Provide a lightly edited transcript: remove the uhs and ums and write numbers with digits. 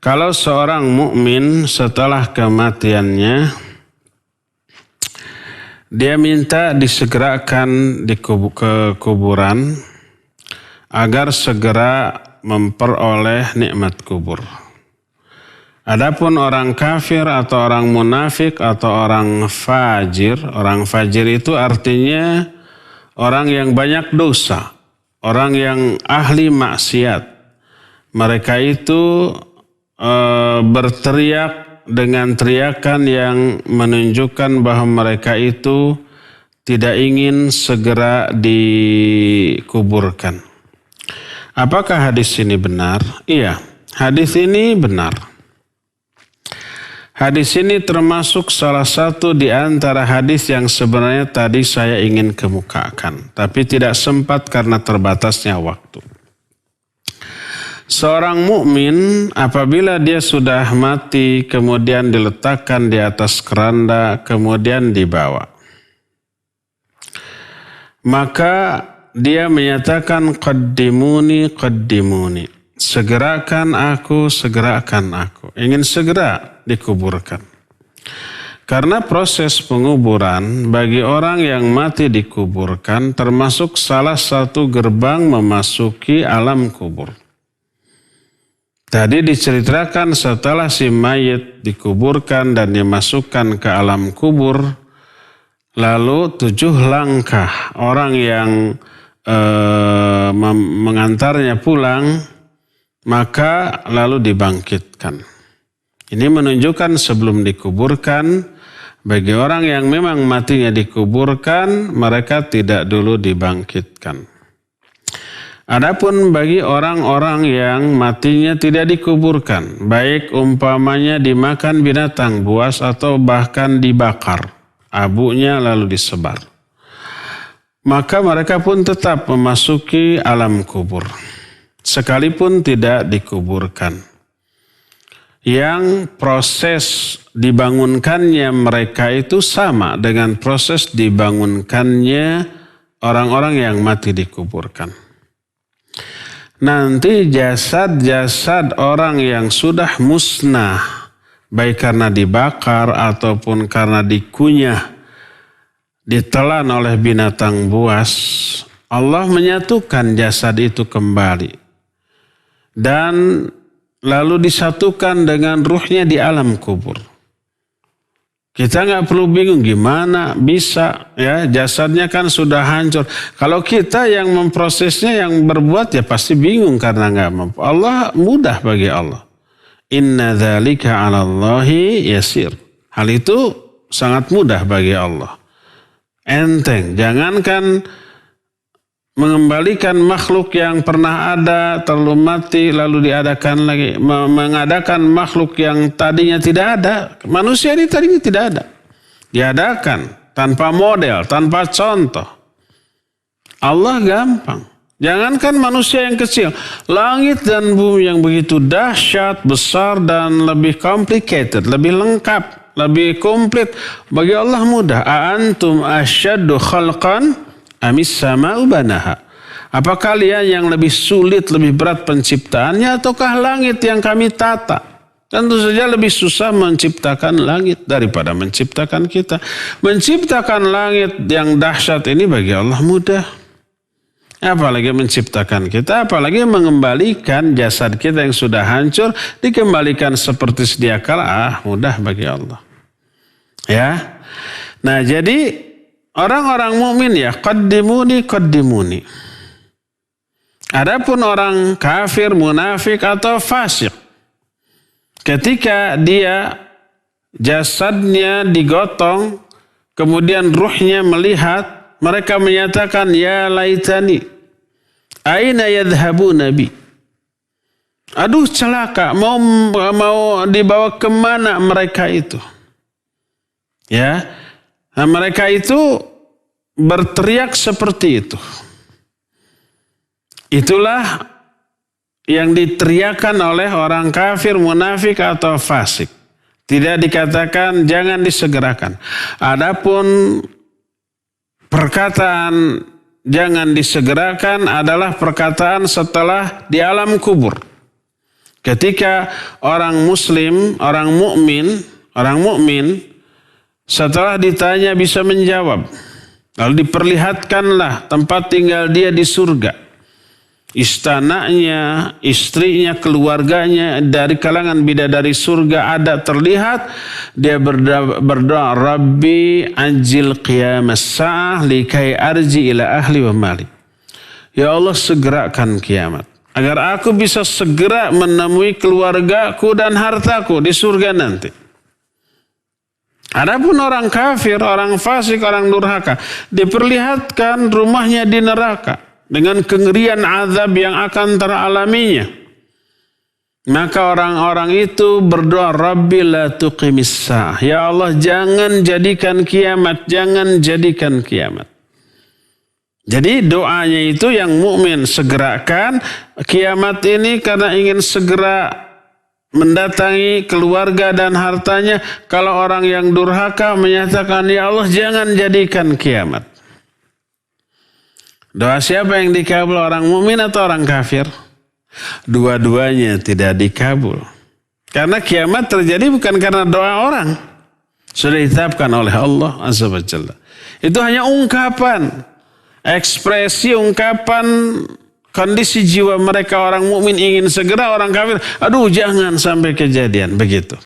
Kalau seorang mukmin setelah kematiannya, dia minta disegerakan ke kuburan agar segera memperoleh nikmat kubur. Adapun orang kafir atau orang munafik atau orang fajir itu artinya orang yang banyak dosa, orang yang ahli maksiat. Mereka itu berteriak dengan teriakan yang menunjukkan bahwa mereka itu tidak ingin segera dikuburkan. Apakah hadis ini benar? Iya, hadis ini benar. Hadis ini termasuk salah satu di antara hadis yang sebenarnya tadi saya ingin kemukakan, tapi tidak sempat karena terbatasnya waktu. Seorang mukmin apabila dia sudah mati kemudian diletakkan di atas keranda kemudian dibawa, maka dia menyatakan qaddimuni qaddimuni, segerakan aku, ingin segera dikuburkan. Karena proses penguburan bagi orang yang mati dikuburkan termasuk salah satu gerbang memasuki alam kubur. Tadi diceritakan setelah si mayit dikuburkan dan dimasukkan ke alam kubur, lalu 7 langkah orang yang mengantarnya pulang, maka lalu dibangkitkan. Ini menunjukkan sebelum dikuburkan, bagi orang yang memang matinya dikuburkan, mereka tidak dulu dibangkitkan. Adapun bagi orang-orang yang matinya tidak dikuburkan, baik umpamanya dimakan binatang buas atau bahkan dibakar, abunya lalu disebar, maka mereka pun tetap memasuki alam kubur, sekalipun tidak dikuburkan. Yang proses dibangunkannya mereka itu sama dengan proses dibangunkannya orang-orang yang mati dikuburkan. Nanti jasad-jasad orang yang sudah musnah, baik karena dibakar ataupun karena dikunyah, ditelan oleh binatang buas, Allah menyatukan jasad itu kembali. Dan lalu disatukan dengan ruhnya di alam kubur. Kita nggak perlu bingung gimana bisa, ya jasadnya kan sudah hancur. Kalau kita yang memprosesnya, yang berbuat, ya pasti bingung karena nggak mampu. Allah mudah bagi Allah. Inna dzalika 'alallahi yasir. Hal itu sangat mudah bagi Allah. Enteng, jangankan mengembalikan makhluk yang pernah ada terlalu mati lalu diadakan lagi, mengadakan makhluk yang tadinya tidak ada. Manusia ini tadinya tidak ada, diadakan tanpa model, tanpa contoh. Allah gampang. Jangankan manusia yang kecil, langit dan bumi yang begitu dahsyat, besar dan lebih complicated, lebih lengkap, lebih komplit, bagi Allah mudah. A'antum asyaddu khalqan amis sama'u banaha. Apa kalian yang lebih sulit, lebih berat penciptaannya ataukah langit yang kami tata? Tentu saja lebih susah menciptakan langit daripada menciptakan kita. Menciptakan langit yang dahsyat ini bagi Allah mudah. Apalagi menciptakan kita, apalagi mengembalikan jasad kita yang sudah hancur, dikembalikan seperti sedia kala, mudah bagi Allah. Ya. Nah, jadi orang-orang mukmin ya qaddimuni qaddimuni. Adapun orang kafir, munafik atau fasik, ketika dia jasadnya digotong, kemudian ruhnya melihat, mereka menyatakan ya laitani aina yadhhabu nabi. Aduh celaka, mau dibawa kemana mereka itu? Ya. Nah, mereka itu berteriak seperti itu. Itulah yang diteriakan oleh orang kafir, munafik atau fasik. Tidak dikatakan jangan disegerakan. Adapun perkataan jangan disegerakan adalah perkataan setelah di alam kubur. Ketika orang muslim, orang mukmin setelah ditanya bisa menjawab. Lalu diperlihatkanlah tempat tinggal dia di surga. Istananya, istrinya, keluarganya dari kalangan bidadari surga ada terlihat. Dia berdoa, Rabbi ajil qiyamas sa'ah likai arji ila ahli wa mali. Ya Allah, segerakan kiamat agar aku bisa segera menemui keluargaku dan hartaku di surga nanti. Adapun orang kafir, orang fasik, orang durhaka, diperlihatkan rumahnya di neraka dengan kengerian azab yang akan teralaminya. Maka orang-orang itu berdoa, Rabbi la tuqimis sa'ah. Ya Allah, jangan jadikan kiamat, jangan jadikan kiamat. Jadi doanya itu yang mukmin, segerakan kiamat ini karena ingin segera mendatangi keluarga dan hartanya. Kalau orang yang durhaka menyatakan, ya Allah, jangan jadikan kiamat. Doa siapa yang dikabul, orang mukmin atau orang kafir? Dua-duanya tidak dikabul. Karena kiamat terjadi bukan karena doa orang. Sudah ditetapkan oleh Allah Azza wa Jalla. Itu hanya ungkapan, ekspresi ungkapan kondisi jiwa mereka. Orang mukmin ingin segera, orang kafir, aduh jangan sampai kejadian begitu.